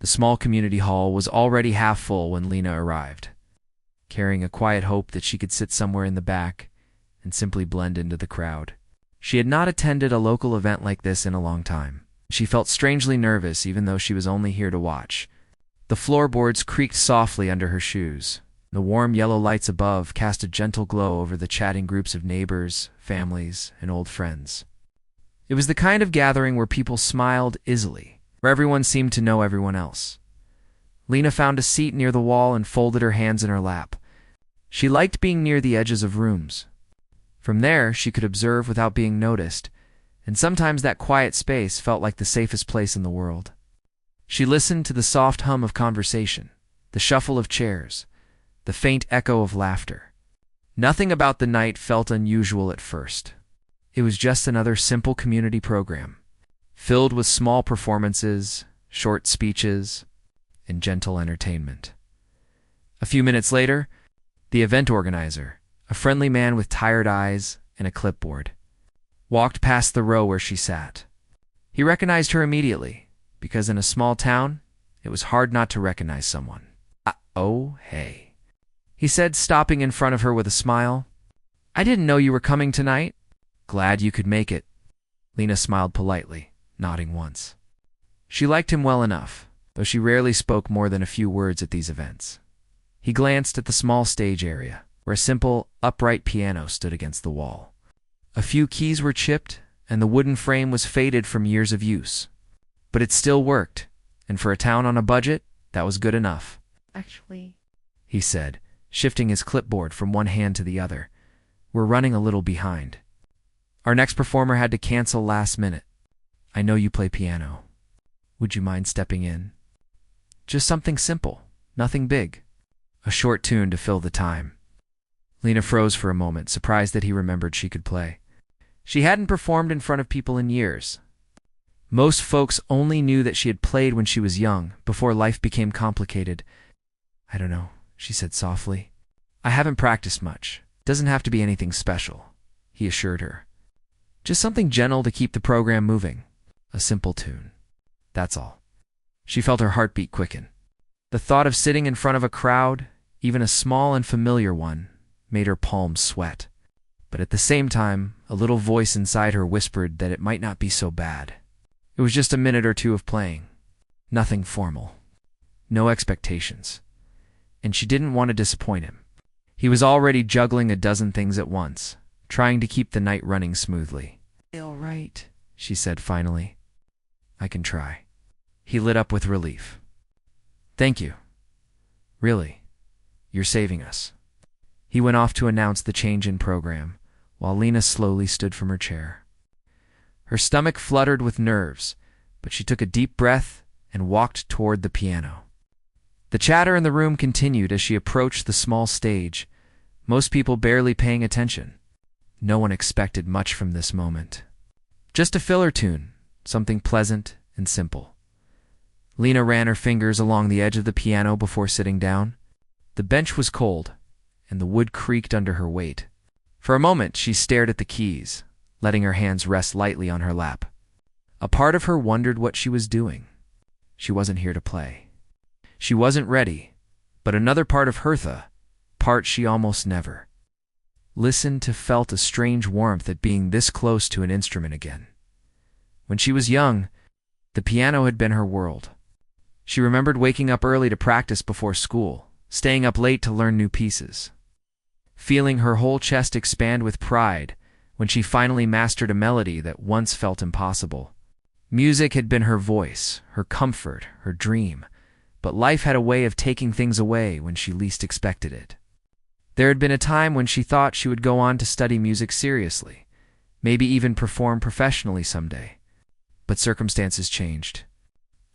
The small community hall was already half full when Lena arrived, carrying a quiet hope that she could sit somewhere in the back and simply blend into the crowd. She had not attended a local event like this in a long time. She felt strangely nervous even though she was only here to watch. The floorboards creaked softly under her shoes. The warm yellow lights above cast a gentle glow over the chatting groups of neighbors, families, and old friends. It was the kind of gathering where people smiled easily, where everyone seemed to know everyone else. Lena found a seat near the wall and folded her hands in her lap. She liked being near the edges of rooms. From there, she could observe without being noticed, and sometimes that quiet space felt like the safest place in the world. She listened to the soft hum of conversation, the shuffle of chairs, the faint echo of laughter. Nothing about the night felt unusual at first. It was just another simple community program, filled with small performances, short speeches, and gentle entertainment. A few minutes later, the event organizer, a friendly man with tired eyes and a clipboard, walked past the row where she sat. He recognized her immediately, because in a small town, it was hard not to recognize someone. "Oh, hey," he said, stopping in front of her with a smile. "I didn't know you were coming tonight." "Glad you could make it." Lena smiled politely, nodding once. She liked him well enough, though she rarely spoke more than a few words at these events. He glanced at the small stage area, where a simple, upright piano stood against the wall. A few keys were chipped, and the wooden frame was faded from years of use. But it still worked, and for a town on a budget, that was good enough. "Actually," he said, shifting his clipboard from one hand to the other. "We're running a little behind. Our next performer had to cancel last minute. I know you play piano. Would you mind stepping in? Just something simple, nothing big. A short tune to fill the time." Lena froze for a moment, surprised that he remembered she could play. She hadn't performed in front of people in years. Most folks only knew that she had played when she was young, before life became complicated. "I don't know," she said softly. "I haven't practiced much. Doesn't have to be anything special," he assured her. "Just something gentle to keep the program moving. A simple tune. That's all." She felt her heartbeat quicken. The thought of sitting in front of a crowd, even a small and familiar one, made her palms sweat. But at the same time, a little voice inside her whispered that it might not be so bad. It was just a minute or two of playing. Nothing formal. No expectations. And she didn't want to disappoint him. He was already juggling a dozen things at once, trying to keep the night running smoothly. "All right," she said finally. "I can try." He lit up with relief. "Thank you. Really, you're saving us." He went off to announce the change in program, while Lena slowly stood from her chair. Her stomach fluttered with nerves, but she took a deep breath and walked toward the piano. The chatter in the room continued as she approached the small stage, most people barely paying attention. No one expected much from this moment. Just a filler tune, something pleasant and simple. Lena ran her fingers along the edge of the piano before sitting down. The bench was cold, and the wood creaked under her weight. For a moment, she stared at the keys, letting her hands rest lightly on her lap. A part of her wondered what she was doing. She wasn't here to play. She wasn't ready, but another part of Hertha, part she almost never listened to, felt a strange warmth at being this close to an instrument again. When she was young, the piano had been her world. She remembered waking up early to practice before school, staying up late to learn new pieces, feeling her whole chest expand with pride when she finally mastered a melody that once felt impossible. Music had been her voice, her comfort, her dream, but life had a way of taking things away when she least expected it. There had been a time when she thought she would go on to study music seriously, maybe even perform professionally someday. But circumstances changed.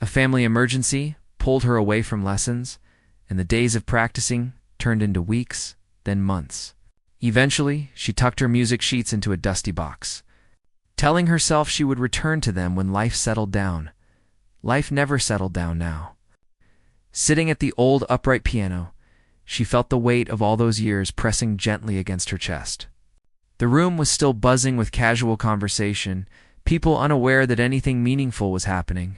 A family emergency pulled her away from lessons, and the days of practicing turned into weeks, then months. Eventually, she tucked her music sheets into a dusty box, telling herself she would return to them when life settled down. Life never settled down now. Sitting at the old upright piano, she felt the weight of all those years pressing gently against her chest. The room was still buzzing with casual conversation, people unaware that anything meaningful was happening.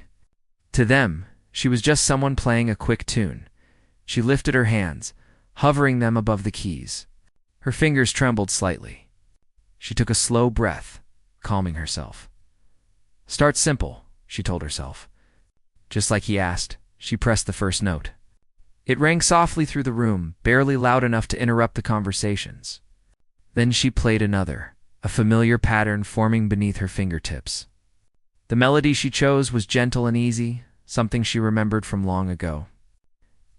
To them, She was just someone playing a quick tune. She lifted her hands, hovering them above the keys. Her fingers trembled slightly. She took a slow breath, calming herself. "Start simple," she told herself. Just like he asked, she pressed the first note. It rang softly through the room, barely loud enough to interrupt the conversations. Then she played another, a familiar pattern forming beneath her fingertips. The melody she chose was gentle and easy, something she remembered from long ago.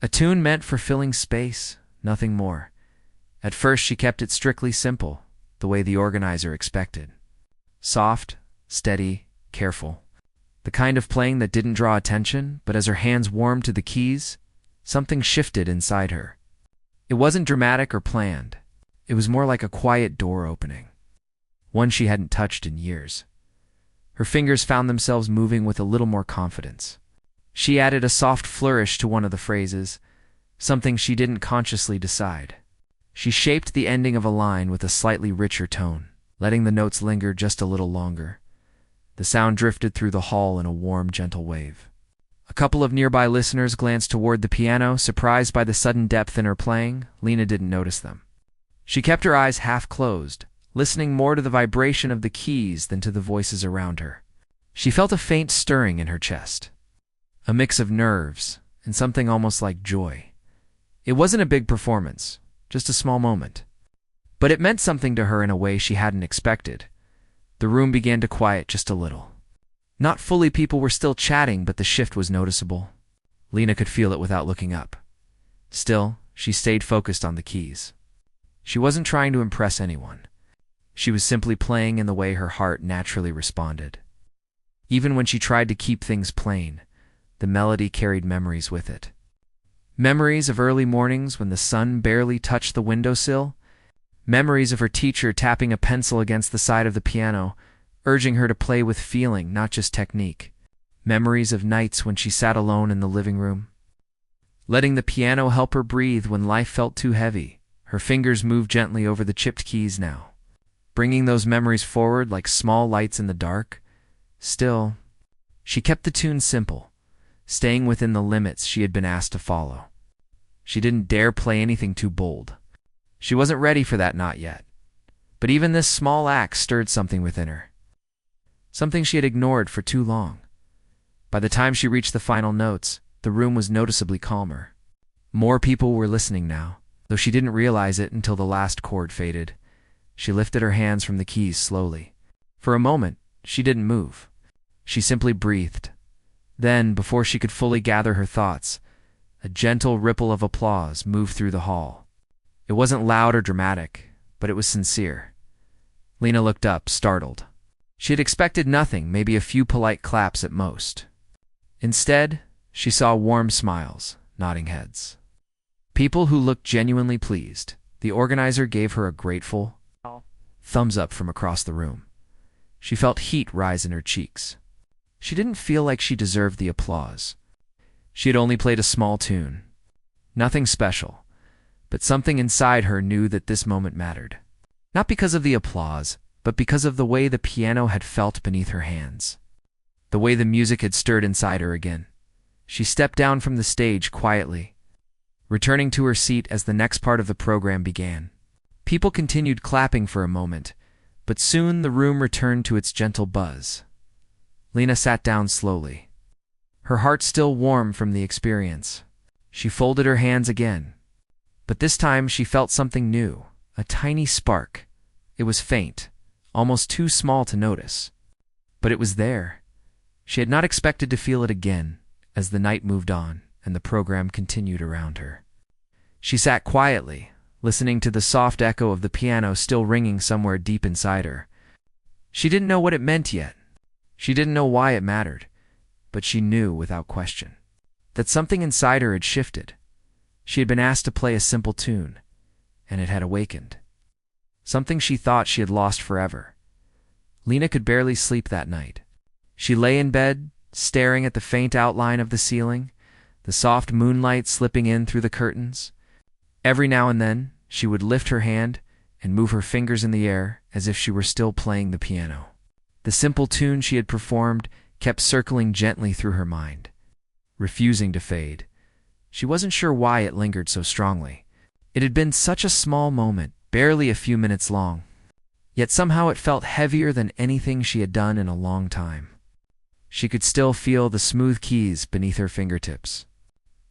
A tune meant for filling space, nothing more. At first she kept it strictly simple, the way the organizer expected. Soft, steady, careful. The kind of playing that didn't draw attention, but as her hands warmed to the keys, something shifted inside her. It wasn't dramatic or planned. It was more like a quiet door opening, one she hadn't touched in years. Her fingers found themselves moving with a little more confidence. She added a soft flourish to one of the phrases, something she didn't consciously decide. She shaped the ending of a line with a slightly richer tone, letting the notes linger just a little longer. The sound drifted through the hall in a warm, gentle wave. A couple of nearby listeners glanced toward the piano, surprised by the sudden depth in her playing. Lena didn't notice them. She kept her eyes half closed, listening more to the vibration of the keys than to the voices around her. She felt a faint stirring in her chest, a mix of nerves and something almost like joy. It wasn't a big performance, just a small moment. But it meant something to her in a way she hadn't expected. The room began to quiet just a little. Not fully, people were still chatting, but the shift was noticeable. Lena could feel it without looking up. Still, she stayed focused on the keys. She wasn't trying to impress anyone. She was simply playing in the way her heart naturally responded. Even when she tried to keep things plain, the melody carried memories with it. Memories of early mornings when the sun barely touched the windowsill. Memories of her teacher tapping a pencil against the side of the piano, urging her to play with feeling, not just technique. Memories of nights when she sat alone in the living room, letting the piano help her breathe when life felt too heavy. Her fingers moved gently over the chipped keys now, bringing those memories forward like small lights in the dark. Still, she kept the tune simple, staying within the limits she had been asked to follow. She didn't dare play anything too bold. She wasn't ready for that, not yet. But even this small act stirred something within her, something she had ignored for too long. By the time she reached the final notes, the room was noticeably calmer. More people were listening now, though she didn't realize it until the last chord faded. She lifted her hands from the keys slowly. For a moment, she didn't move. She simply breathed. Then, before she could fully gather her thoughts, a gentle ripple of applause moved through the hall. It wasn't loud or dramatic, but it was sincere. Lena looked up, startled. She had expected nothing, maybe a few polite claps at most. Instead, she saw warm smiles, nodding heads. People who looked genuinely pleased. The organizer gave her a grateful thumbs up from across the room. She felt heat rise in her cheeks. She didn't feel like she deserved the applause. She had only played a small tune. Nothing special. But something inside her knew that this moment mattered. Not because of the applause, but because of the way the piano had felt beneath her hands. The way the music had stirred inside her again. She stepped down from the stage quietly, returning to her seat as the next part of the program began. People continued clapping for a moment, but soon the room returned to its gentle buzz. Lena sat down slowly, her heart still warm from the experience. She folded her hands again. But this time she felt something new, a tiny spark. It was faint, almost too small to notice. But it was there. She had not expected to feel it again as the night moved on and the program continued around her. She sat quietly, listening to the soft echo of the piano still ringing somewhere deep inside her. She didn't know what it meant yet. She didn't know why it mattered, but she knew without question that something inside her had shifted. She had been asked to play a simple tune, and it had awakened. Something she thought she had lost forever. Lena could barely sleep that night. She lay in bed, staring at the faint outline of the ceiling, the soft moonlight slipping in through the curtains. Every now and then, she would lift her hand and move her fingers in the air as if she were still playing the piano. The simple tune she had performed kept circling gently through her mind. refusing to fade. She wasn't sure why it lingered so strongly. It had been such a small moment, barely a few minutes long. Yet somehow it felt heavier than anything she had done in a long time. She could still feel the smooth keys beneath her fingertips.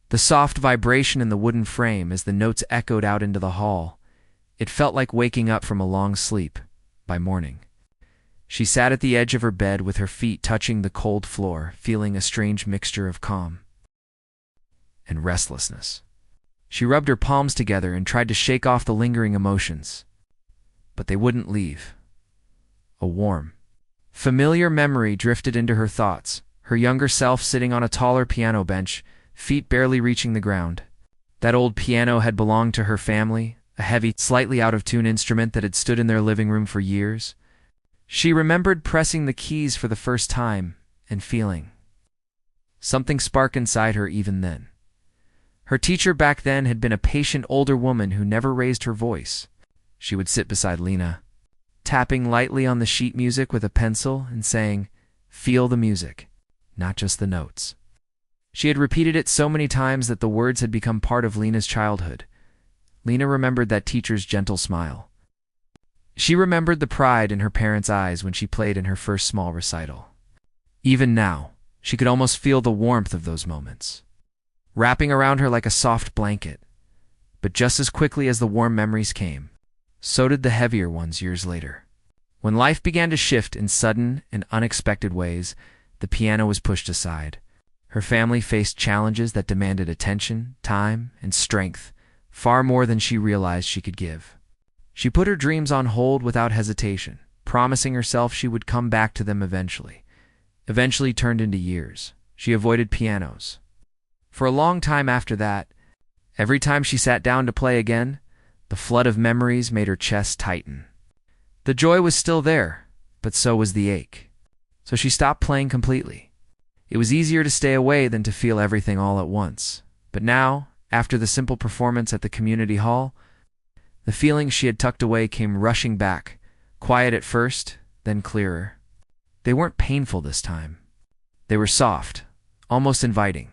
The soft vibration in the wooden frame as the notes echoed out into the hall. It felt like waking up from a long sleep by morning. She sat at the edge of her bed with her feet touching the cold floor, feeling a strange mixture of calm and restlessness. She rubbed her palms together and tried to shake off the lingering emotions, but they wouldn't leave. A warm, familiar memory drifted into her thoughts, her younger self sitting on a taller piano bench, feet barely reaching the ground. That old piano had belonged to her family, a heavy, slightly out-of-tune instrument that had stood in their living room for years. She remembered pressing the keys for the first time and feeling something spark inside her even then. Her teacher back then had been a patient older woman who never raised her voice. She would sit beside Lena, tapping lightly on the sheet music with a pencil and saying, "Feel the music, not just the notes." She had repeated it so many times that the words had become part of Lena's childhood. Lena remembered that teacher's gentle smile. She remembered the pride in her parents' eyes when she played in her first small recital. Even now, she could almost feel the warmth of those moments, wrapping around her like a soft blanket. But just as quickly as the warm memories came, so did the heavier ones years later. When life began to shift in sudden and unexpected ways, the piano was pushed aside. Her family faced challenges that demanded attention, time, and strength, far more than she realized she could give. She put her dreams on hold without hesitation, promising herself she would come back to them eventually. Eventually turned into years. She avoided pianos. For a long time after that, every time she sat down to play again, the flood of memories made her chest tighten. The joy was still there, but so was the ache. So she stopped playing completely. It was easier to stay away than to feel everything all at once. But now, after the simple performance at the community hall, the feelings she had tucked away came rushing back, quiet at first, then clearer. They weren't painful this time. They were soft, almost inviting.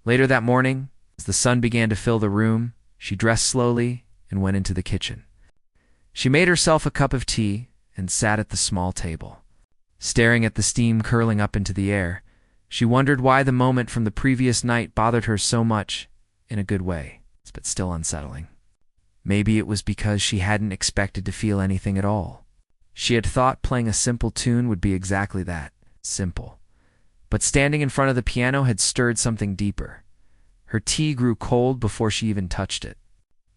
Later that morning, as the sun began to fill the room, she dressed slowly and went into the kitchen. She made herself a cup of tea and sat at the small table. Staring at the steam curling up into the air, she wondered why the moment from the previous night bothered her so much, in a good way, but still unsettling. Maybe it was because she hadn't expected to feel anything at all. She had thought playing a simple tune would be exactly that, simple. But standing in front of the piano had stirred something deeper. Her tea grew cold before she even touched it.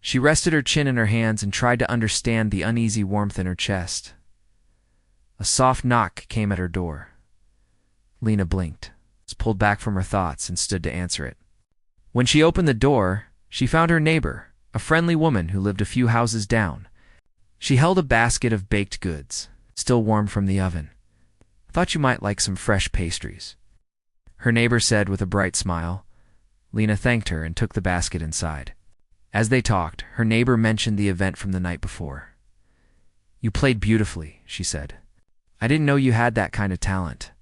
She rested her chin in her hands and tried to understand the uneasy warmth in her chest. A soft knock came at her door. Lena blinked, was pulled back from her thoughts, and stood to answer it. When she opened the door, she found her neighbor, a friendly woman who lived a few houses down. She held a basket of baked goods, still warm from the oven. "I thought you might like some fresh pastries," her neighbor said with a bright smile. Lena thanked her and took the basket inside. As they talked, her neighbor mentioned the event from the night before. "You played beautifully," she said. "I didn't know you had that kind of talent."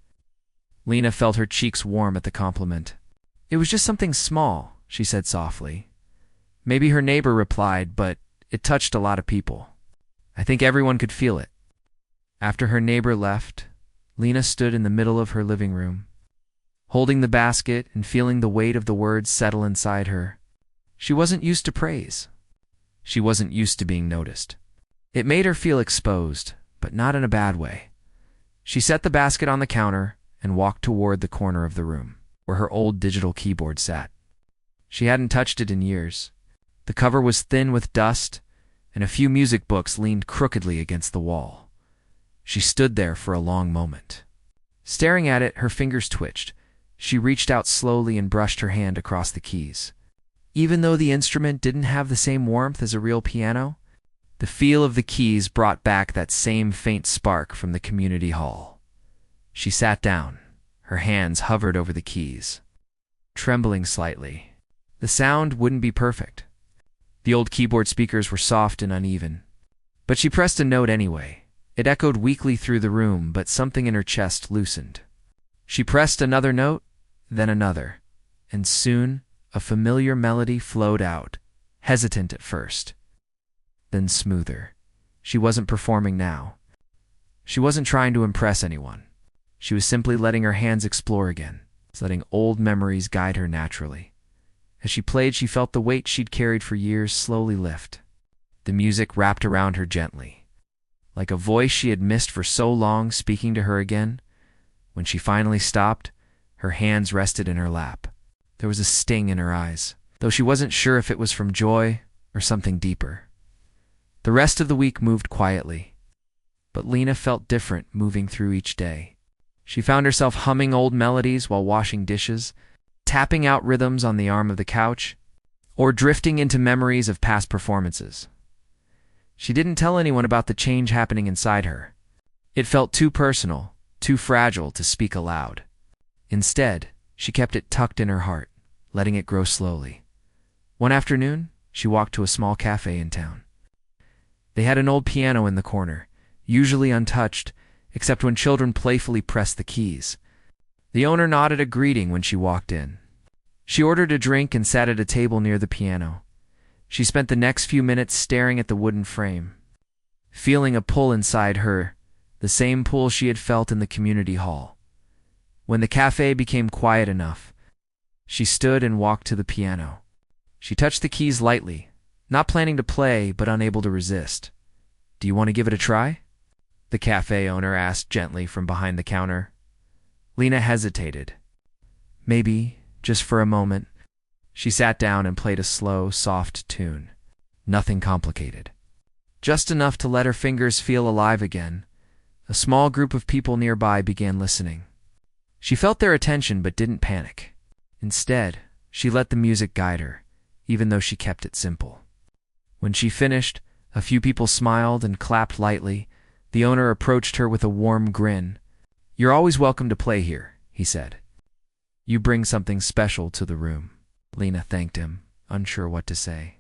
Lena felt her cheeks warm at the compliment. "It was just something small," she said softly. Maybe her neighbor replied, but it touched a lot of people. I think everyone could feel it. After her neighbor left, Lena stood in the middle of her living room, holding the basket and feeling the weight of the words settle inside her. She wasn't used to praise. She wasn't used to being noticed. It made her feel exposed, but not in a bad way. She set the basket on the counter and walked toward the corner of the room, where her old digital keyboard sat. She hadn't touched it in years. The cover was thin with dust, and a few music books leaned crookedly against the wall. She stood there for a long moment. Staring at it, her fingers twitched. She reached out slowly and brushed her hand across the keys. Even though the instrument didn't have the same warmth as a real piano, the feel of the keys brought back that same faint spark from the community hall. She sat down. Her hands hovered over the keys, trembling slightly. The sound wouldn't be perfect. The old keyboard speakers were soft and uneven. But she pressed a note anyway. It echoed weakly through the room, but something in her chest loosened. She pressed another note, then another. and soon a familiar melody flowed out, hesitant at first, then smoother. She wasn't performing now. She wasn't trying to impress anyone. She was simply letting her hands explore again, letting old memories guide her naturally. As she played, she felt the weight she'd carried for years slowly lift. The music wrapped around her gently, like a voice she had missed for so long speaking to her again. When she finally stopped, her hands rested in her lap. There was a sting in her eyes, though she wasn't sure if it was from joy or something deeper. The rest of the week moved quietly, but Lena felt different moving through each day. She found herself humming old melodies while washing dishes, tapping out rhythms on the arm of the couch, or drifting into memories of past performances. She didn't tell anyone about the change happening inside her. It felt too personal, too fragile to speak aloud. Instead, she kept it tucked in her heart, letting it grow slowly. One afternoon, she walked to a small cafe in town. They had an old piano in the corner, usually untouched, except when children playfully pressed the keys. The owner nodded a greeting when she walked in. She ordered a drink and sat at a table near the piano. She spent the next few minutes staring at the wooden frame, feeling a pull inside her, the same pull she had felt in the community hall. When the cafe became quiet enough, she stood and walked to the piano. She touched the keys lightly, not planning to play but unable to resist. "Do you want to give it a try?" the cafe owner asked gently from behind the counter. Lena hesitated. Maybe, just for a moment. She sat down and played a slow, soft tune. Nothing complicated. Just enough to let her fingers feel alive again. A small group of people nearby began listening. She felt their attention but didn't panic. Instead, she let the music guide her, even though she kept it simple. When she finished, a few people smiled and clapped lightly. The owner approached her with a warm grin. "You're always welcome to play here," he said. "You bring something special to the room." Lena thanked him, unsure what to say.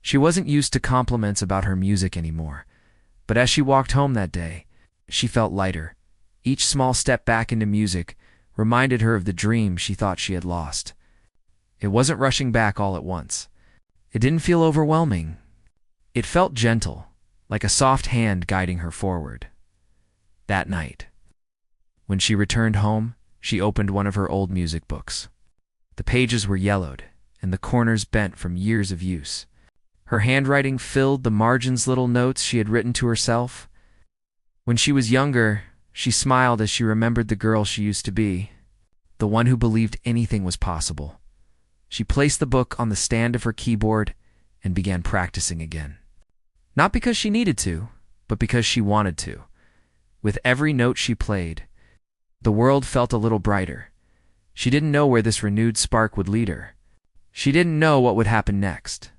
She wasn't used to compliments about her music anymore, but as she walked home that day, she felt lighter. Each small step back into music reminded her of the dream she thought she had lost. It wasn't rushing back all at once. It didn't feel overwhelming. It felt gentle, like a soft hand guiding her forward. That night, when she returned home, she opened one of her old music books. The pages were yellowed, and the corners bent from years of use. Her handwriting filled the margins, little notes she had written to herself. When she was younger, she smiled as she remembered the girl she used to be, the one who believed anything was possible. She placed the book on the stand of her keyboard and began practicing again. Not because she needed to, but because she wanted to. With every note she played, the world felt a little brighter. She didn't know where this renewed spark would lead her. She didn't know what would happen next.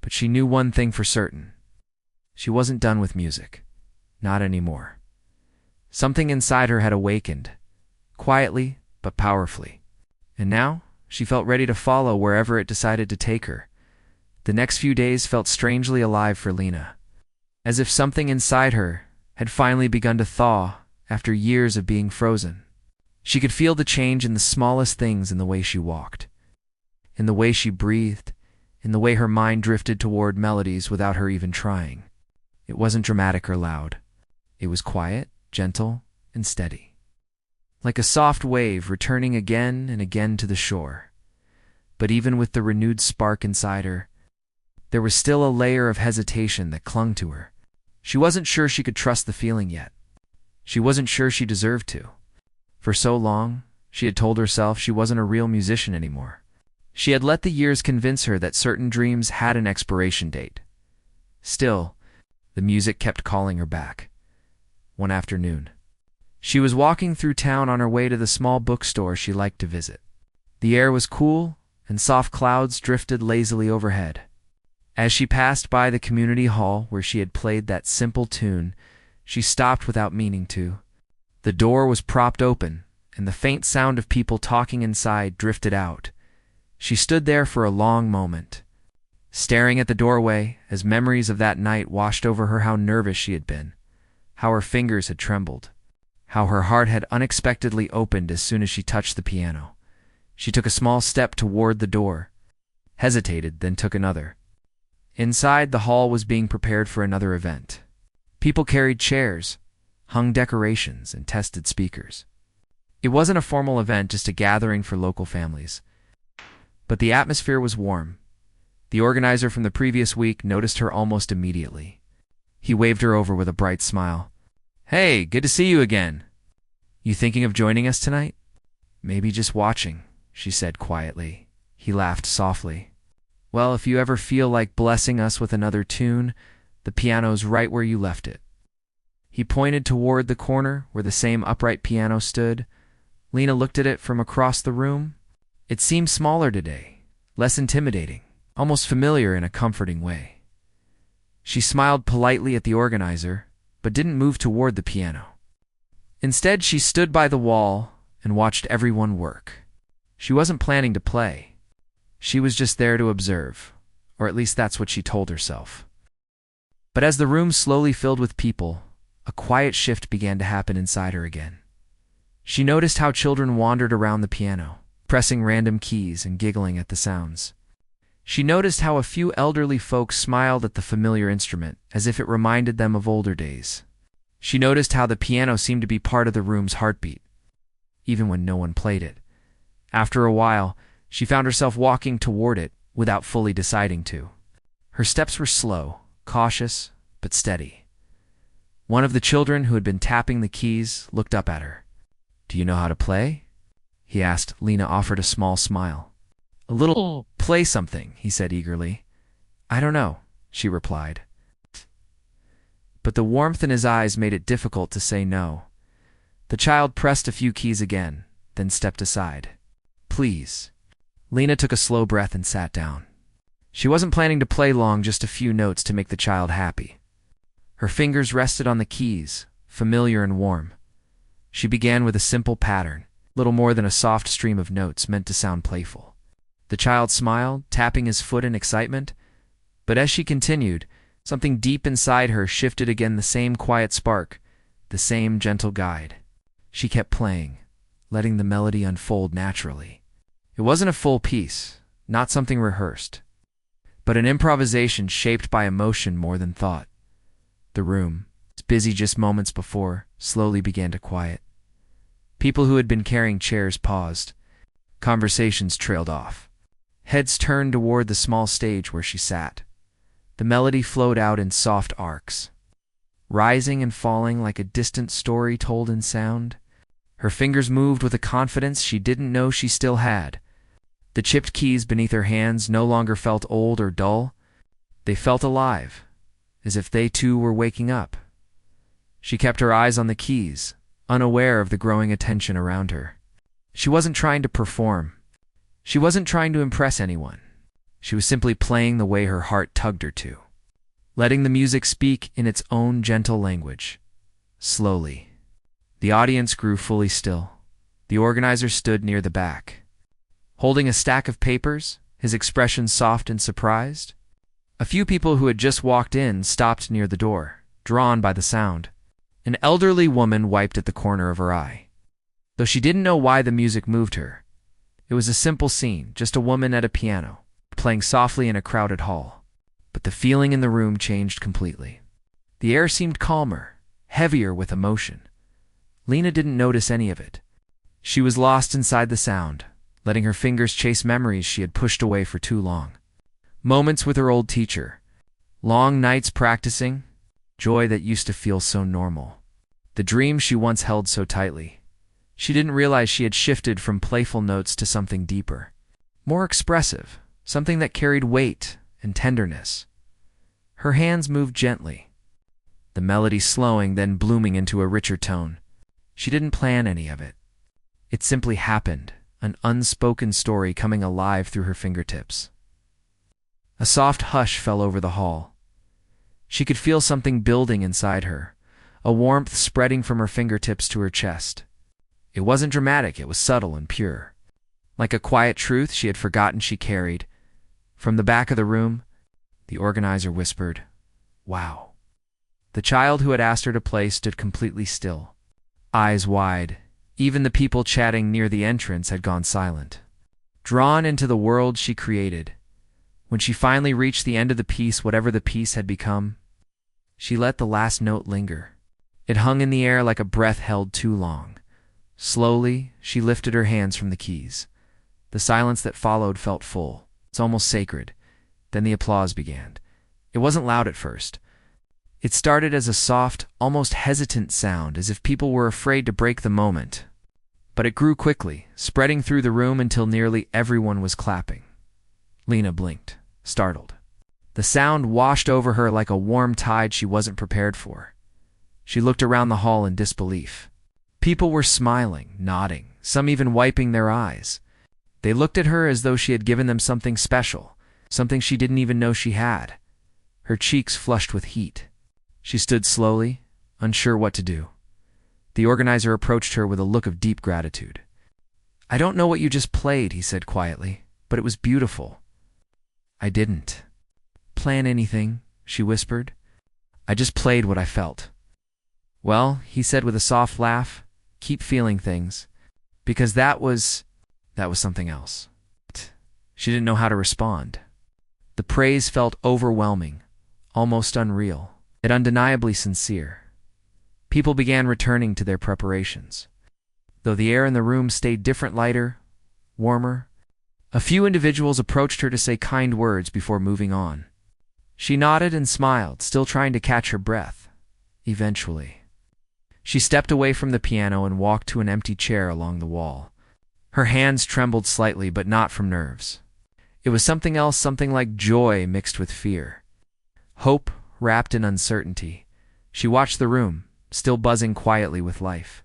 But she knew one thing for certain. She wasn't done with music. Not anymore. Something inside her had awakened, quietly but powerfully. And now, she felt ready to follow wherever it decided to take her. The next few days felt strangely alive for Lena, as if something inside her had finally begun to thaw after years of being frozen. She could feel the change in the smallest things, in the way she walked, in the way she breathed, in the way her mind drifted toward melodies without her even trying. It wasn't dramatic or loud. It was quiet, gentle, and steady. Like a soft wave returning again and again to the shore. But even with the renewed spark inside her, there was still a layer of hesitation that clung to her. She wasn't sure she could trust the feeling yet. She wasn't sure she deserved to. For so long, she had told herself she wasn't a real musician anymore. She had let the years convince her that certain dreams had an expiration date. Still, the music kept calling her back. One afternoon, she was walking through town on her way to the small bookstore she liked to visit. The air was cool, and soft clouds drifted lazily overhead. As she passed by the community hall where she had played that simple tune, she stopped without meaning to. The door was propped open, and the faint sound of people talking inside drifted out. She stood there for a long moment, staring at the doorway as memories of that night washed over her. How nervous she had been, how her fingers had trembled, how her heart had unexpectedly opened as soon as she touched the piano. She took a small step toward the door, hesitated, then took another. Inside, the hall was being prepared for another event. People carried chairs, hung decorations, and tested speakers. It wasn't a formal event, just a gathering for local families. But the atmosphere was warm. The organizer from the previous week noticed her almost immediately. He waved her over with a bright smile. "Hey, good to see you again. You thinking of joining us tonight?" "Maybe just watching," she said quietly. He laughed softly. "Well, if you ever feel like blessing us with another tune, the piano's right where you left it." He pointed toward the corner where the same upright piano stood. Lena looked at it from across the room. It seemed smaller today, less intimidating, almost familiar in a comforting way. She smiled politely at the organizer, but didn't move toward the piano. Instead, she stood by the wall and watched everyone work. She wasn't planning to play. She was just there to observe, or at least that's what she told herself. But as the room slowly filled with people, a quiet shift began to happen inside her again. She noticed how children wandered around the piano, pressing random keys and giggling at the sounds. She noticed how a few elderly folks smiled at the familiar instrument, as if it reminded them of older days. She noticed how the piano seemed to be part of the room's heartbeat, even when no one played it. After a while, she found herself walking toward it without fully deciding to. Her steps were slow, cautious, but steady. One of the children who had been tapping the keys looked up at her. "Do you know how to play?" he asked. Lena offered a small smile. "A little. Play something," he said eagerly. "I don't know," she replied. But the warmth in his eyes made it difficult to say no. The child pressed a few keys again, then stepped aside. "Please." Lena took a slow breath and sat down. She wasn't planning to play long, just a few notes to make the child happy. Her fingers rested on the keys, familiar and warm. She began with a simple pattern, little more than a soft stream of notes meant to sound playful. The child smiled, tapping his foot in excitement, but as she continued, something deep inside her shifted again, the same quiet spark, the same gentle guide. She kept playing, letting the melody unfold naturally. It wasn't a full piece, not something rehearsed, but an improvisation shaped by emotion more than thought. The room, busy just moments before, slowly began to quiet. People who had been carrying chairs paused. Conversations trailed off. Heads turned toward the small stage where she sat. The melody flowed out in soft arcs, rising and falling like a distant story told in sound. Her fingers moved with a confidence she didn't know she still had. The chipped keys beneath her hands no longer felt old or dull. They felt alive, as if they too were waking up. She kept her eyes on the keys, unaware of the growing attention around her. She wasn't trying to perform. She wasn't trying to impress anyone. She was simply playing the way her heart tugged her to, letting the music speak in its own gentle language. Slowly, the audience grew fully still. The organizer stood near the back, holding a stack of papers, his expression soft and surprised. A few people who had just walked in stopped near the door, drawn by the sound. An elderly woman wiped at the corner of her eye. Though she didn't know why the music moved her, it was a simple scene, just a woman at a piano, playing softly in a crowded hall. But the feeling in the room changed completely. The air seemed calmer, heavier with emotion. Lena didn't notice any of it. She was lost inside the sound, letting her fingers chase memories she had pushed away for too long. Moments with her old teacher, long nights practicing, joy that used to feel so normal. The dreams she once held so tightly. She didn't realize she had shifted from playful notes to something deeper, more expressive, something that carried weight and tenderness. Her hands moved gently, the melody slowing, then blooming into a richer tone. She didn't plan any of it. It simply happened, an unspoken story coming alive through her fingertips. A soft hush fell over the hall. She could feel something building inside her, a warmth spreading from her fingertips to her chest. It wasn't dramatic, it was subtle and pure. Like a quiet truth she had forgotten she carried. From the back of the room, the organizer whispered, "Wow." The child who had asked her to play stood completely still, eyes wide. Even the people chatting near the entrance had gone silent. drawn into the world she created. When she finally reached the end of the piece, whatever the piece had become, she let the last note linger. It hung in the air like a breath held too long. Slowly, she lifted her hands from the keys. The silence that followed felt full. It's almost sacred. Then the applause began. It wasn't loud at first. It started as a soft, almost hesitant sound, as if people were afraid to break the moment. But it grew quickly, spreading through the room until nearly everyone was clapping. Lena blinked, startled. The sound washed over her like a warm tide she wasn't prepared for. She looked around the hall in disbelief. People were smiling, nodding, some even wiping their eyes. They looked at her as though she had given them something special, something she didn't even know she had. Her cheeks flushed with heat. She stood slowly, unsure what to do. The organizer approached her with a look of deep gratitude. "I don't know what you just played," he said quietly, "but it was beautiful." "I didn't plan anything," she whispered. "I just played what I felt." "Well," he said with a soft laugh, "keep feeling things, because that was something else." She didn't know how to respond. The praise felt overwhelming, almost unreal, yet undeniably sincere. People began returning to their preparations. Though the air in the room stayed different, lighter, warmer, a few individuals approached her to say kind words before moving on. She nodded and smiled, still trying to catch her breath. Eventually, she stepped away from the piano and walked to an empty chair along the wall. Her hands trembled slightly, but not from nerves. It was something else, something like joy mixed with fear. Hope wrapped in uncertainty. She watched the room, still buzzing quietly with life.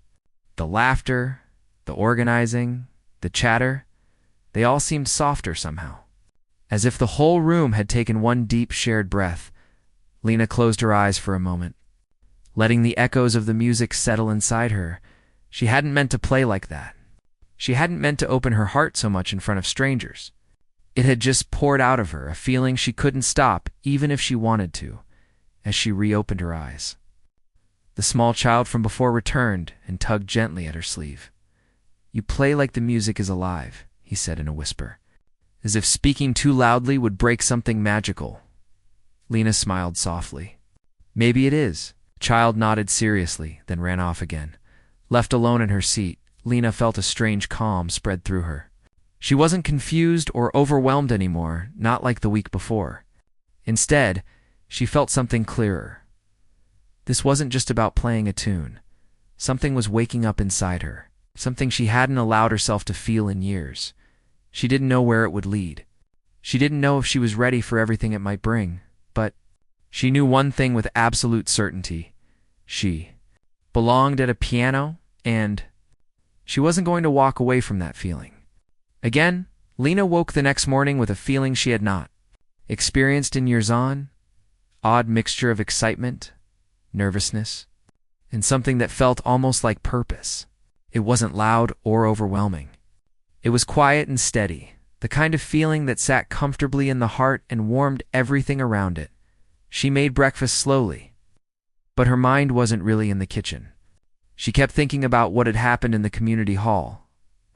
The laughter, the organizing, the chatter, they all seemed softer somehow. As if the whole room had taken one deep shared breath, Lena closed her eyes for a moment, letting the echoes of the music settle inside her. She hadn't meant to play like that. She hadn't meant to open her heart so much in front of strangers. It had just poured out of her, a feeling she couldn't stop, even if she wanted to, as she reopened her eyes. The small child from before returned and tugged gently at her sleeve. "You play like the music is alive," he said in a whisper, as if speaking too loudly would break something magical. Lena smiled softly. "Maybe it is." The child nodded seriously, then ran off again. Left alone in her seat, Lena felt a strange calm spread through her. She wasn't confused or overwhelmed anymore, not like the week before. Instead, she felt something clearer. This wasn't just about playing a tune. Something was waking up inside her, something she hadn't allowed herself to feel in years. She didn't know where it would lead. She didn't know if she was ready for everything it might bring, but she knew one thing with absolute certainty. She belonged at a piano, and she wasn't going to walk away from that feeling. Again, Lena woke the next morning with a feeling she had not experienced in years on, odd mixture of excitement, nervousness, and something that felt almost like purpose. It wasn't loud or overwhelming. It was quiet and steady, the kind of feeling that sat comfortably in the heart and warmed everything around it. She made breakfast slowly, but her mind wasn't really in the kitchen. She kept thinking about what had happened in the community hall,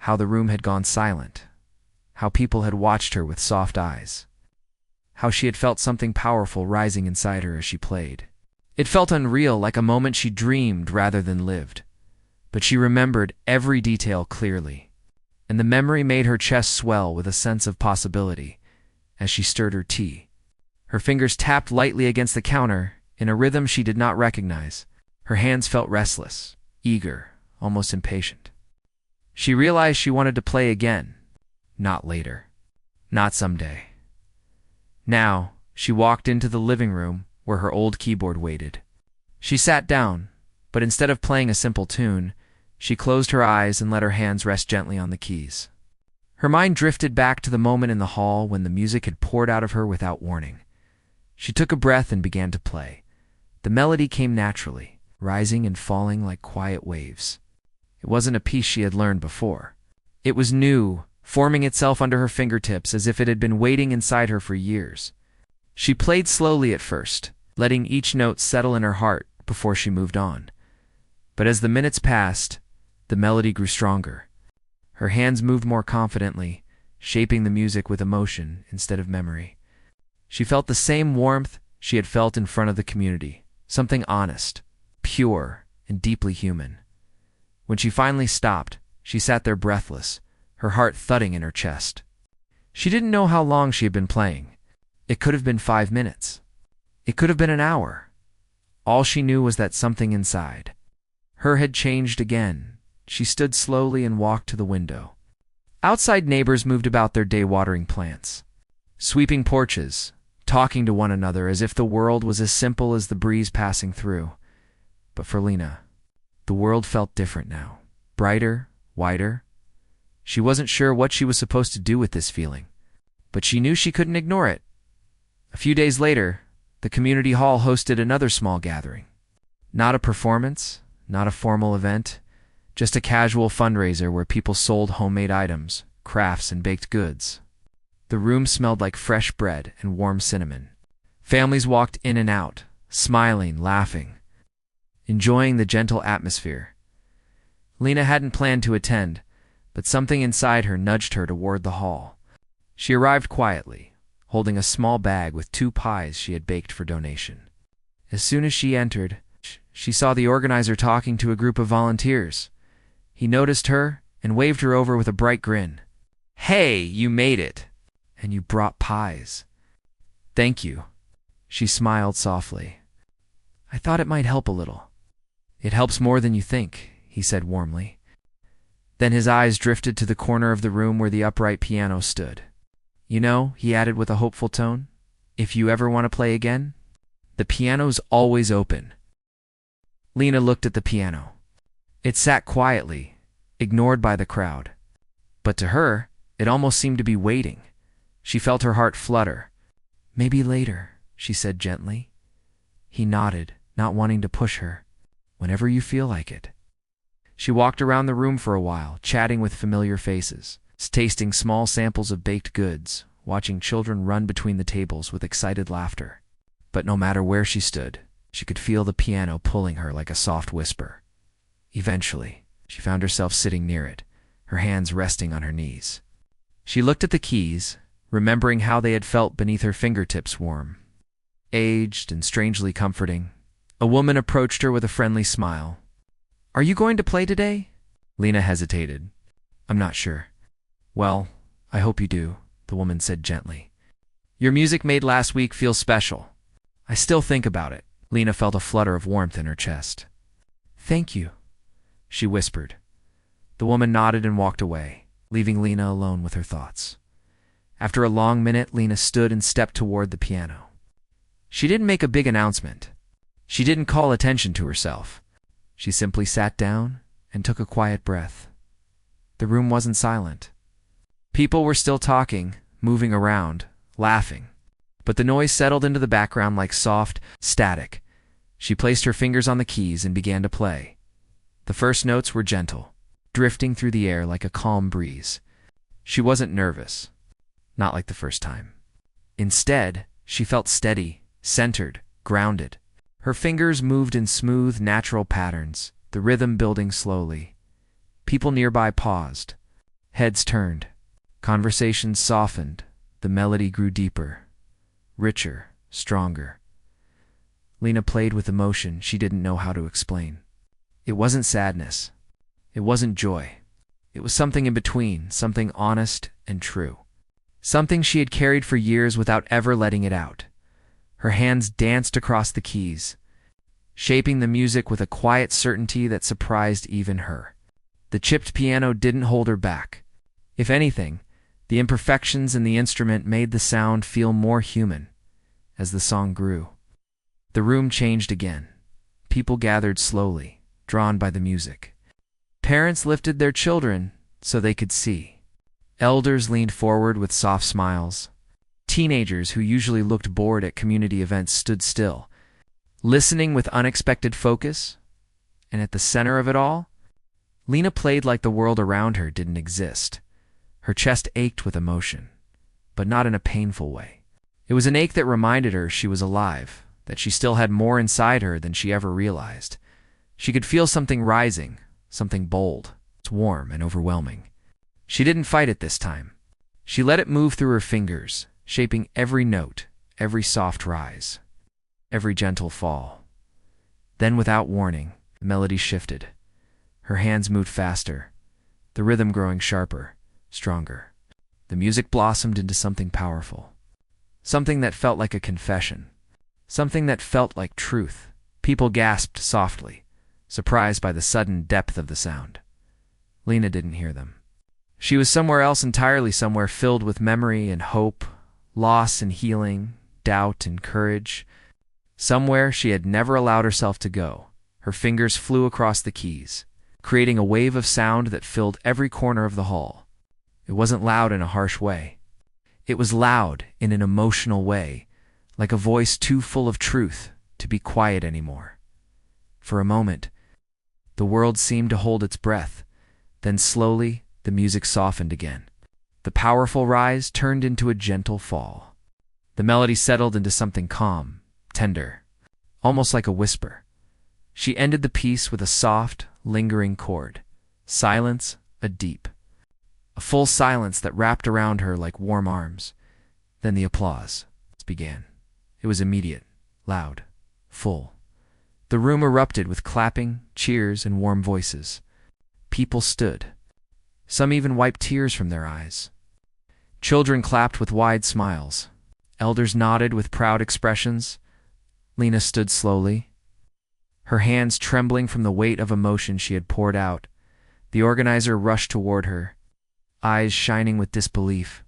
how the room had gone silent, how people had watched her with soft eyes, how she had felt something powerful rising inside her as she played. It felt unreal, like a moment she dreamed rather than lived. But she remembered every detail clearly, and the memory made her chest swell with a sense of possibility as she stirred her tea. Her fingers tapped lightly against the counter in a rhythm she did not recognize. Her hands felt restless, eager, almost impatient. She realized she wanted to play again, not later, not someday. Now, she walked into the living room where her old keyboard waited. She sat down, but instead of playing a simple tune, she closed her eyes and let her hands rest gently on the keys. Her mind drifted back to the moment in the hall when the music had poured out of her without warning. She took a breath and began to play. The melody came naturally, rising and falling like quiet waves. It wasn't a piece she had learned before. It was new, forming itself under her fingertips as if it had been waiting inside her for years. She played slowly at first, letting each note settle in her heart before she moved on. But as the minutes passed, the melody grew stronger. Her hands moved more confidently, shaping the music with emotion instead of memory. She felt the same warmth she had felt in front of the community, something honest, pure, and deeply human. When she finally stopped, she sat there breathless, her heart thudding in her chest. She didn't know how long she had been playing. It could have been 5 minutes. It could have been an hour. All she knew was that something inside her had changed again. She stood slowly and walked to the window. Outside, neighbors moved about their day watering plants, sweeping porches, talking to one another as if the world was as simple as the breeze passing through. But for Lena, the world felt different now, brighter, wider. She wasn't sure what she was supposed to do with this feeling, but she knew she couldn't ignore it. A few days later, the community hall hosted another small gathering. Not a performance, not a formal event, just a casual fundraiser where people sold homemade items, crafts, and baked goods. The room smelled like fresh bread and warm cinnamon. Families walked in and out, smiling, laughing, enjoying the gentle atmosphere. Lena hadn't planned to attend, but something inside her nudged her toward the hall. She arrived quietly, holding a small bag with 2 pies she had baked for donation. As soon as she entered, she saw the organizer talking to a group of volunteers. He noticed her and waved her over with a bright grin. "Hey, you made it! And you brought pies." "Thank you." She smiled softly. "I thought it might help a little." "It helps more than you think," he said warmly. Then his eyes drifted to the corner of the room where the upright piano stood. "You know," he added with a hopeful tone, "if you ever want to play again, the piano's always open." Lena looked at the piano. It sat quietly, ignored by the crowd. But to her, it almost seemed to be waiting. She felt her heart flutter. "Maybe later," she said gently. He nodded, not wanting to push her. "Whenever you feel like it." She walked around the room for a while, chatting with familiar faces, tasting small samples of baked goods, watching children run between the tables with excited laughter. But no matter where she stood, she could feel the piano pulling her like a soft whisper. Eventually, she found herself sitting near it, her hands resting on her knees. She looked at the keys, remembering how they had felt beneath her fingertips, warm, aged, and strangely comforting. A woman approached her with a friendly smile. "Are you going to play today?" Lena hesitated. "I'm not sure." "Well, I hope you do," the woman said gently. "Your music made last week feel special. I still think about it." Lena felt a flutter of warmth in her chest. "Thank you," she whispered. The woman nodded and walked away, leaving Lena alone with her thoughts. After a long minute, Lena stood and stepped toward the piano. She didn't make a big announcement. She didn't call attention to herself. She simply sat down and took a quiet breath. The room wasn't silent. People were still talking, moving around, laughing. But the noise settled into the background like soft static. She placed her fingers on the keys and began to play. The first notes were gentle, drifting through the air like a calm breeze. She wasn't nervous, not like the first time. Instead, she felt steady, centered, grounded. Her fingers moved in smooth, natural patterns, the rhythm building slowly. People nearby paused. Heads turned. Conversations softened. The melody grew deeper, richer, stronger. Lena played with emotion she didn't know how to explain. It wasn't sadness. It wasn't joy. It was something in between, something honest and true. Something she had carried for years without ever letting it out. Her hands danced across the keys, shaping the music with a quiet certainty that surprised even her. The chipped piano didn't hold her back. If anything, the imperfections in the instrument made the sound feel more human. As the song grew, the room changed again. People gathered slowly, drawn by the music. Parents lifted their children so they could see. Elders leaned forward with soft smiles. Teenagers who usually looked bored at community events stood still, listening with unexpected focus. And at the center of it all, Lena played like the world around her didn't exist. Her chest ached with emotion, but not in a painful way. It was an ache that reminded her she was alive, that she still had more inside her than she ever realized. She could feel something rising, something bold, warm and overwhelming. She didn't fight it this time. She let it move through her fingers, shaping every note, every soft rise, every gentle fall. Then, without warning, the melody shifted. Her hands moved faster, the rhythm growing sharper, stronger. The music blossomed into something powerful, something that felt like a confession, something that felt like truth. People gasped softly, surprised by the sudden depth of the sound. Lena didn't hear them. She was somewhere else entirely, somewhere filled with memory and hope, loss and healing, doubt and courage. Somewhere she had never allowed herself to go. Her fingers flew across the keys, creating a wave of sound that filled every corner of the hall. It wasn't loud in a harsh way. It was loud in an emotional way, like a voice too full of truth to be quiet anymore. For a moment, the world seemed to hold its breath. Then slowly, the music softened again. The powerful rise turned into a gentle fall. The melody settled into something calm, tender, almost like a whisper. She ended the piece with a soft, lingering chord. Silence, a deep, a full silence that wrapped around her like warm arms. Then the applause began. It was immediate, loud, full. The room erupted with clapping, cheers, and warm voices. People stood. Some even wiped tears from their eyes. Children clapped with wide smiles. Elders nodded with proud expressions. Lena stood slowly, her hands trembling from the weight of emotion she had poured out. The organizer rushed toward her, eyes shining with disbelief.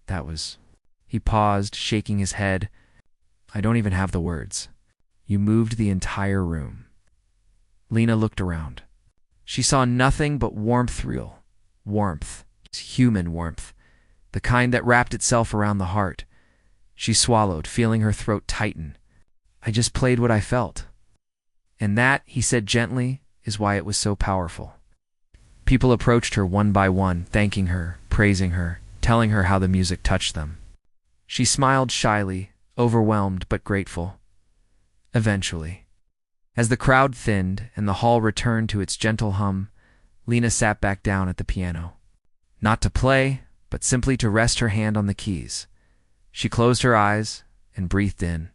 That was... He paused, shaking his head. I don't even have the words. You moved the entire room. Lena looked around. She saw nothing but warmth, real warmth, human warmth, the kind that wrapped itself around the heart. She swallowed, feeling her throat tighten. I just played what I felt. And that, he said gently, is why it was so powerful. People approached her one by one, thanking her, praising her, telling her how the music touched them. She smiled shyly, overwhelmed but grateful. Eventually, as the crowd thinned and the hall returned to its gentle hum, Lena sat back down at the piano. Not to play, but simply to rest her hand on the keys. She closed her eyes and breathed in.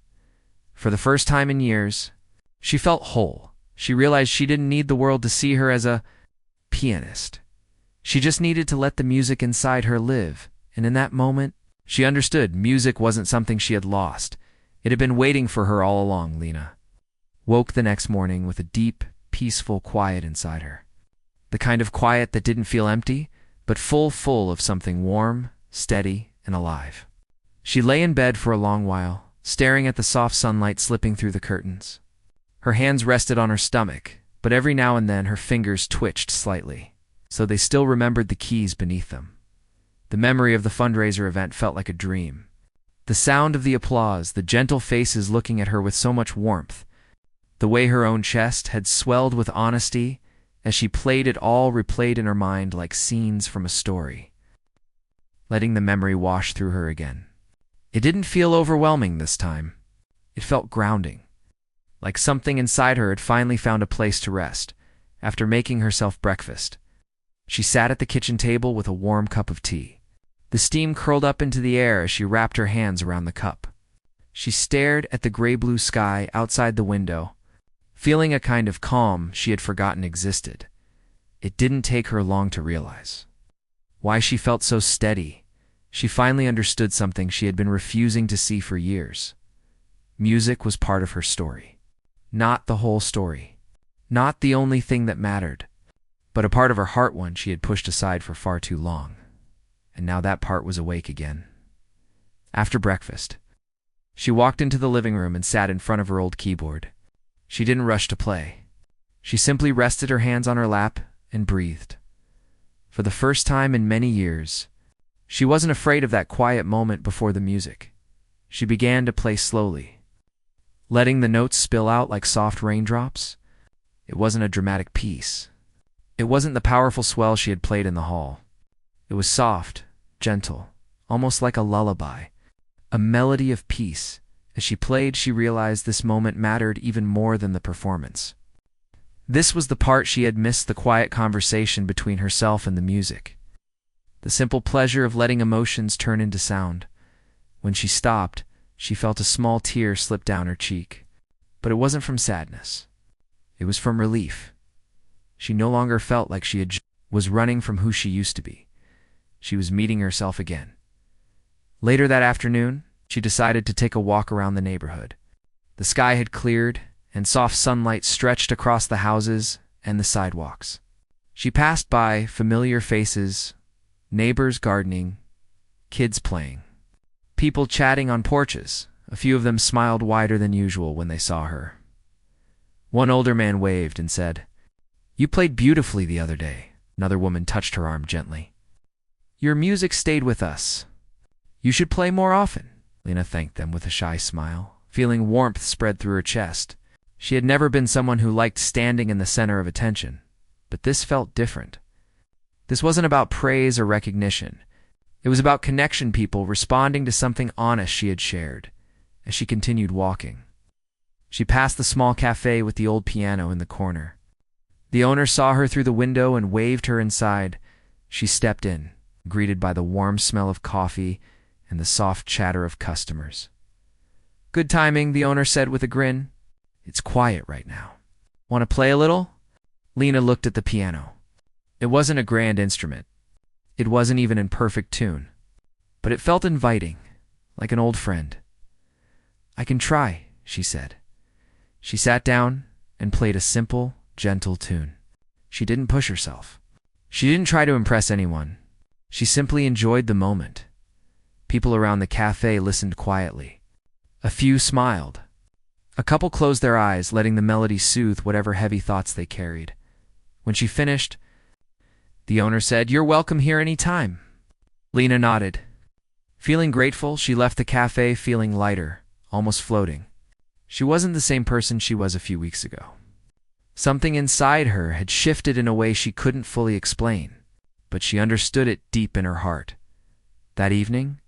For the first time in years, she felt whole. She realized she didn't need the world to see her as a pianist. She just needed to let the music inside her live, and in that moment, she understood music wasn't something she had lost. It had been waiting for her all along. Lena woke the next morning with a deep, peaceful quiet inside her. The kind of quiet that didn't feel empty, but full of something warm, steady, and alive. She lay in bed for a long while, staring at the soft sunlight slipping through the curtains. Her hands rested on her stomach, but every now and then her fingers twitched slightly, so they still remembered the keys beneath them. The memory of the fundraiser event felt like a dream. The sound of the applause, the gentle faces looking at her with so much warmth, the way her own chest had swelled with honesty as she played it all replayed in her mind like scenes from a story, letting the memory wash through her again. It didn't feel overwhelming this time. It felt grounding, like something inside her had finally found a place to rest. After making herself breakfast, she sat at the kitchen table with a warm cup of tea. The steam curled up into the air as she wrapped her hands around the cup. She stared at the gray-blue sky outside the window, feeling a kind of calm she had forgotten existed. It didn't take her long to realize why she felt so steady. She finally understood something she had been refusing to see for years. Music was part of her story. Not the whole story. Not the only thing that mattered, but a part of her heart, one she had pushed aside for far too long. And now that part was awake again. After breakfast, she walked into the living room and sat in front of her old keyboard. She didn't rush to play. She simply rested her hands on her lap and breathed. For the first time in many years, she wasn't afraid of that quiet moment before the music. She began to play slowly, letting the notes spill out like soft raindrops. It wasn't a dramatic piece. It wasn't the powerful swell she had played in the hall. It was soft, gentle, almost like a lullaby, a melody of peace. As she played, she realized this moment mattered even more than the performance. This was the part she had missed, the quiet conversation between herself and the music. the simple pleasure of letting emotions turn into sound. When she stopped, she felt a small tear slip down her cheek. But it wasn't from sadness. It was from relief. She no longer felt like she was running from who she used to be. She was meeting herself again. Later that afternoon, she decided to take a walk around the neighborhood. The sky had cleared, and soft sunlight stretched across the houses and the sidewalks. She passed by familiar faces, neighbors gardening, kids playing, people chatting on porches. A few of them smiled wider than usual when they saw her. One older man waved and said, "You played beautifully the other day." Another woman touched her arm gently. "Your music stayed with us. You should play more often." Lena thanked them with a shy smile, feeling warmth spread through her chest. She had never been someone who liked standing in the center of attention, but this felt different. This wasn't about praise or recognition. It was about connection, people responding to something honest she had shared. As she continued walking, she passed the small cafe with the old piano in the corner. The owner saw her through the window and waved her inside. She stepped in, greeted by the warm smell of coffee and the soft chatter of customers. "Good timing," the owner said with a grin. "It's quiet right now. Want to play a little?" Lena looked at the piano. It wasn't a grand instrument. It wasn't even in perfect tune. But it felt inviting, like an old friend. "I can try," she said. She sat down and played a simple, gentle tune. She didn't push herself. She didn't try to impress anyone. She simply enjoyed the moment. People around the cafe listened quietly. A few smiled. A couple closed their eyes, letting the melody soothe whatever heavy thoughts they carried. When she finished, the owner said, "You're welcome here any time." Lena nodded. Feeling grateful, she left the cafe feeling lighter, almost floating. She wasn't the same person she was a few weeks ago. Something inside her had shifted in a way she couldn't fully explain, but she understood it deep in her heart. That evening,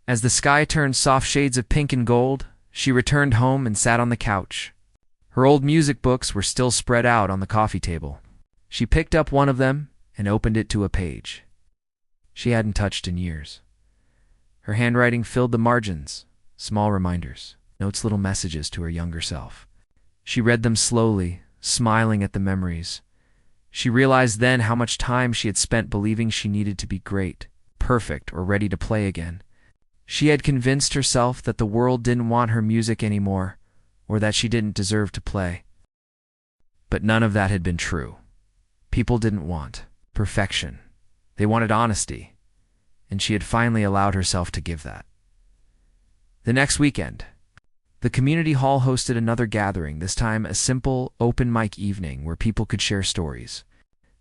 as the sky turned soft shades of pink and gold, she returned home and sat on the couch. Her old music books were still spread out on the coffee table. She picked up one of them and opened it to a page she hadn't touched in years. Her handwriting filled the margins, small reminders, notes, little messages to her younger self. She read them slowly, smiling at the memories. She realized then how much time she had spent believing she needed to be great, perfect, or ready to play again. She had convinced herself that the world didn't want her music anymore, or that she didn't deserve to play. But none of that had been true. People didn't want perfection. They wanted honesty, and she had finally allowed herself to give that. The next weekend, the community hall hosted another gathering, this time a simple, open mic evening where people could share stories,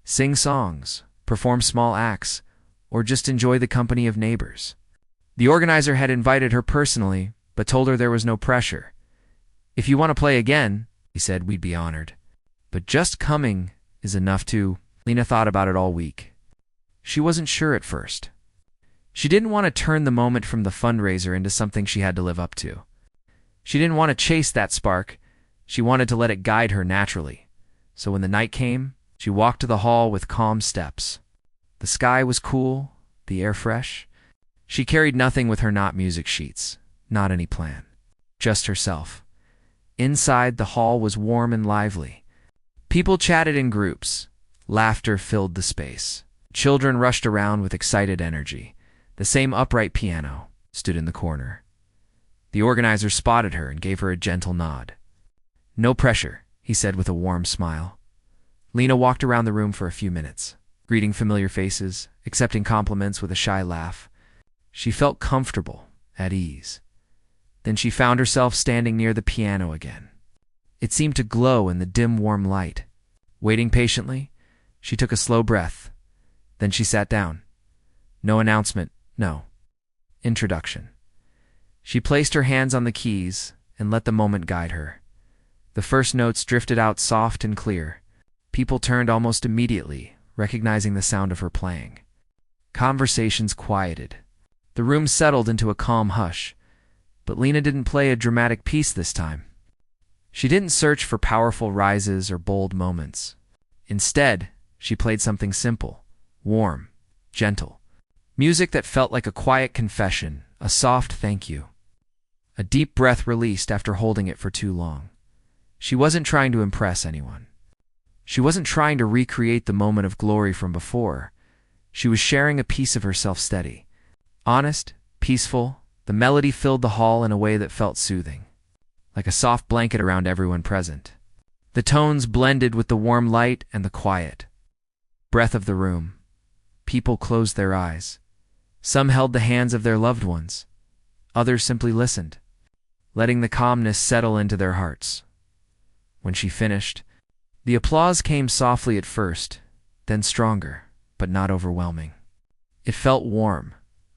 sing songs, perform small acts, or just enjoy the company of neighbors. The organizer had invited her personally, but told her there was no pressure. "If you want to play again," he said, "we'd be honored. But just coming is enough to..." Lena thought about it all week. She wasn't sure at first. She didn't want to turn the moment from the fundraiser into something she had to live up to. She didn't want to chase that spark. She wanted to let it guide her naturally. So when the night came, she walked to the hall with calm steps. The sky was cool, the air fresh. She carried nothing with her, not music sheets, not any plan, just herself. Inside, the hall was warm and lively. People chatted in groups. Laughter filled the space. Children rushed around with excited energy. The same upright piano stood in the corner. The organizer spotted her and gave her a gentle nod. "No pressure," he said with a warm smile. Lena walked around the room for a few minutes, greeting familiar faces, accepting compliments with a shy laugh. She felt comfortable, at ease. Then she found herself standing near the piano again. It seemed to glow in the dim, warm light. Waiting patiently, she took a slow breath. Then she sat down. No announcement, no introduction. She placed her hands on the keys and let the moment guide her. The first notes drifted out soft and clear. People turned almost immediately, recognizing the sound of her playing. Conversations quieted. The room settled into a calm hush. But Lena didn't play a dramatic piece this time. She didn't search for powerful rises or bold moments. Instead, she played something simple, warm, gentle. Music that felt like a quiet confession, a soft thank you. A deep breath released after holding it for too long. She wasn't trying to impress anyone. She wasn't trying to recreate the moment of glory from before. She was sharing a piece of herself steady. Honest, peaceful, the melody filled the hall in a way that felt soothing, like a soft blanket around everyone present. The tones blended with the warm light and the quiet breath of the room. People closed their eyes. Some held the hands of their loved ones. Others simply listened, letting the calmness settle into their hearts. When she finished, the applause came softly at first, then stronger, but not overwhelming. It felt warm,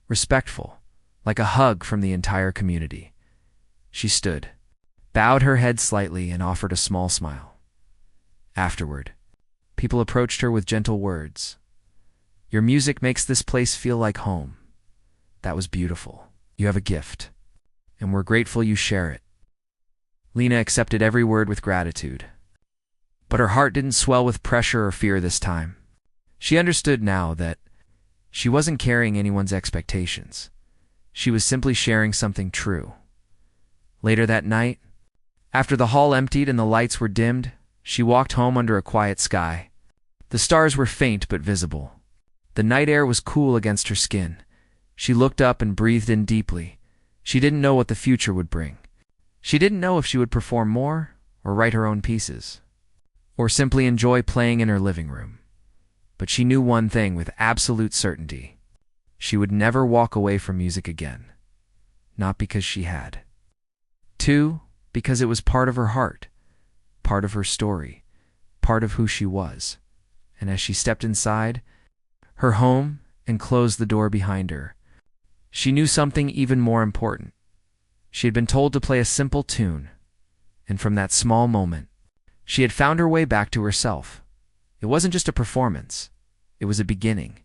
respectful, like a hug from the entire community. She stood, bowed her head slightly, and offered a small smile. Afterward, people approached her with gentle words. "Your music makes this place feel like home. That was beautiful. You have a gift, and we're grateful you share it." Lena accepted every word with gratitude. But her heart didn't swell with pressure or fear this time. She understood now that she wasn't carrying anyone's expectations. She was simply sharing something true. Later that night, after the hall emptied and the lights were dimmed, she walked home under a quiet sky. The stars were faint but visible. The night air was cool against her skin. She looked up and breathed in deeply. She didn't know what the future would bring. She didn't know if she would perform more, or write her own pieces, or simply enjoy playing in her living room. But she knew one thing with absolute certainty. She would never walk away from music again. Not because she had. 2, because it was part of her heart, part of her story, part of who she was. And as she stepped inside her home and closed the door behind her, she knew something even more important. She had been told to play a simple tune, and from that small moment, she had found her way back to herself. It wasn't just a performance. It was a beginning.